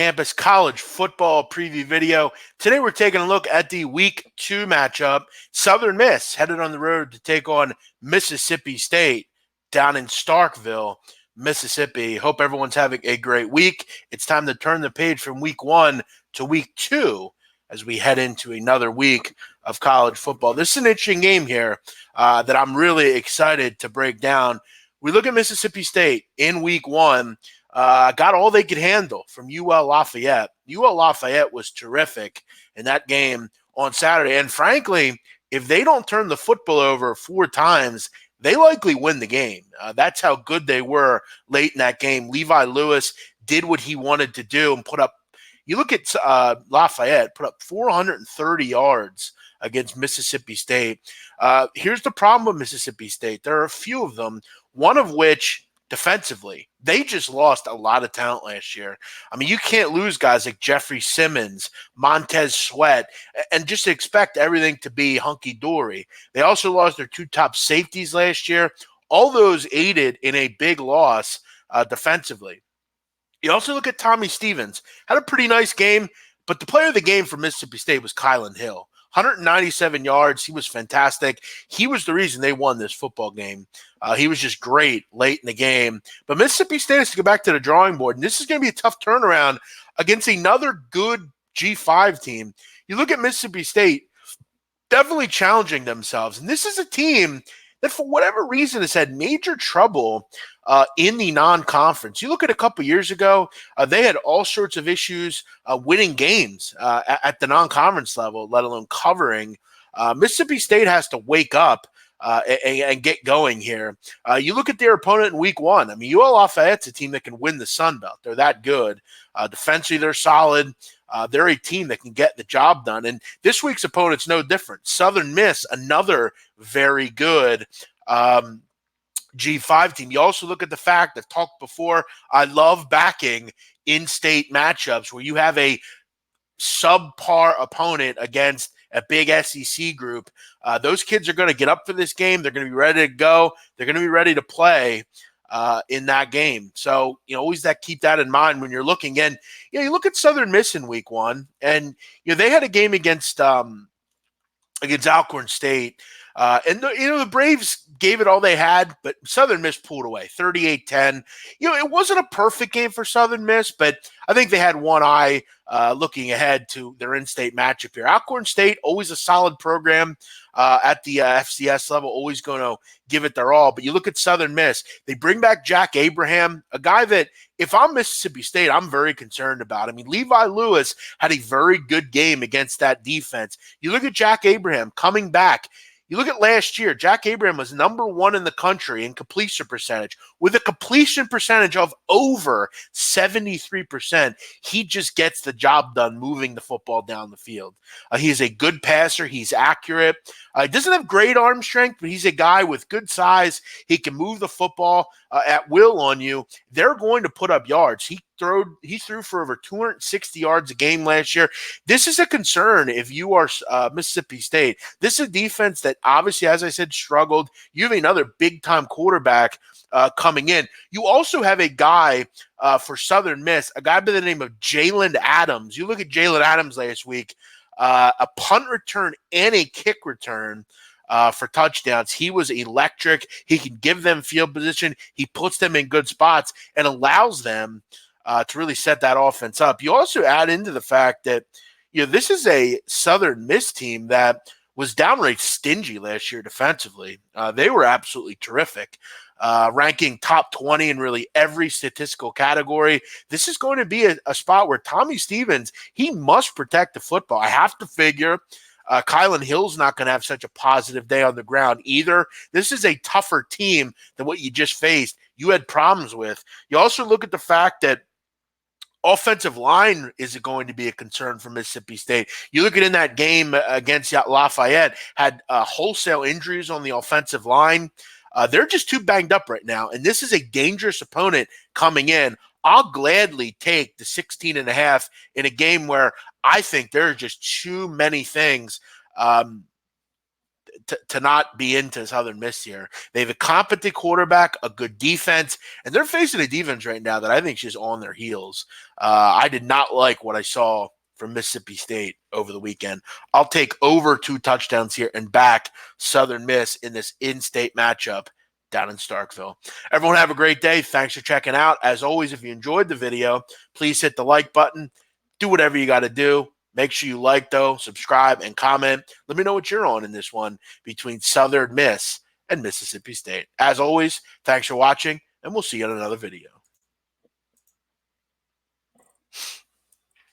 Campus College football preview video. Today we're taking a look at the week 2 matchup. Southern Miss headed on the road to take on Mississippi State down in Starkville, Mississippi. Hope everyone's having a great week. It's time to turn the page from week 1 to week 2 as we head into another week of college football. This is an interesting game here that I'm really excited to break down. We look at Mississippi State in week 1. Got all they could handle from UL Lafayette. UL Lafayette was terrific in that game on Saturday. And frankly, if they don't turn the football over 4 times, they likely win the game. That's how good they were late in that game. Levi Lewis did what he wanted to do and put up, you look at Lafayette, put up 430 yards against Mississippi State. Here's the problem with Mississippi State. There are a few of them, one of which defensively, they just lost a lot of talent last year. I mean, you can't lose guys like Jeffrey Simmons, Montez Sweat, and just expect everything to be hunky-dory. They also lost their 2 top safeties last year. All those aided in a big loss defensively. You also look at Tommy Stevens. Had a pretty nice game, but the player of the game for Mississippi State was Kylan Hill. 197 yards. He was fantastic. He was the reason they won this football game. He was just great late in the game. But Mississippi State has to go back to the drawing board, and this is going to be a tough turnaround against another good G5 team. You look at Mississippi State, definitely challenging themselves. And this is a team that, for whatever reason, has had major trouble in the non-conference. You look at a couple years ago, they had all sorts of issues winning games at the non-conference level, let alone covering. Mississippi State has to wake up and get going here. You look at their opponent in week 1. I mean, UL Lafayette's a team that can win the Sun Belt. They're that good. Defensively, they're solid. They're a team that can get the job done. And this week's opponent's no different. Southern Miss, another very good G5 team. You also look at the fact, I've talked before, I love backing in-state matchups where you have a subpar opponent against a big SEC group. Those kids are going to get up for this game. They're going to be ready to go. They're going to be ready to play in that game. So, always keep that in mind when you're looking. And, you look at Southern Miss in week 1, and, they had a game against Alcorn State. And the Braves gave it all they had, but Southern Miss pulled away, 38-10. It wasn't a perfect game for Southern Miss, but I think they had one eye looking ahead to their in-state matchup here. Alcorn State, always a solid program at the FCS level, always going to give it their all. But you look at Southern Miss, they bring back Jack Abraham, a guy that, if I'm Mississippi State, I'm very concerned about. I mean, Levi Lewis had a very good game against that defense. You look at Jack Abraham coming back. You look at last year, Jack Abraham was number 1 in the country in completion percentage with a completion percentage of over 73%. He just gets the job done moving the football down the field. He's a good passer. He's accurate. He doesn't have great arm strength, but he's a guy with good size. He can move the football at will on you. They're going to put up yards. He threw for over 260 yards a game last year. This is a concern if you are Mississippi State. This is a defense that obviously, as I said, struggled. You have another big-time quarterback coming in. You also have a guy for Southern Miss, a guy by the name of Jalen Adams. You look at Jalen Adams last week, a punt return and a kick return for touchdowns. He was electric. He can give them field position. He puts them in good spots and allows them to really set that offense up. You also add into the fact that, this is a Southern Miss team that was downright stingy last year defensively. They were absolutely terrific, ranking top 20 in really every statistical category. This is going to be a spot where Tommy Stevens, he must protect the football. I have to figure Kylan Hill's not going to have such a positive day on the ground either. This is a tougher team than what you just faced. You had problems with. You also look at the fact that offensive line is going to be a concern for Mississippi State. You look at in that game against Lafayette, had wholesale injuries on the offensive line. They're just too banged up right now, and this is a dangerous opponent coming in. I'll gladly take the 16.5 in a game where I think there are just too many things to not be into Southern Miss here. They have a competent quarterback, a good defense, and they're facing a defense right now that I think is just on their heels. I did not like what I saw from Mississippi State over the weekend. I'll take over 2 touchdowns here and back Southern Miss in this in-state matchup down in Starkville. Everyone have a great day. Thanks for checking out. As always, if you enjoyed the video, please hit the like button. Do whatever you got to do. Make sure you like, though, subscribe, and comment. Let me know what you're on in this one between Southern Miss and Mississippi State. As always, thanks for watching, and we'll see you in another video.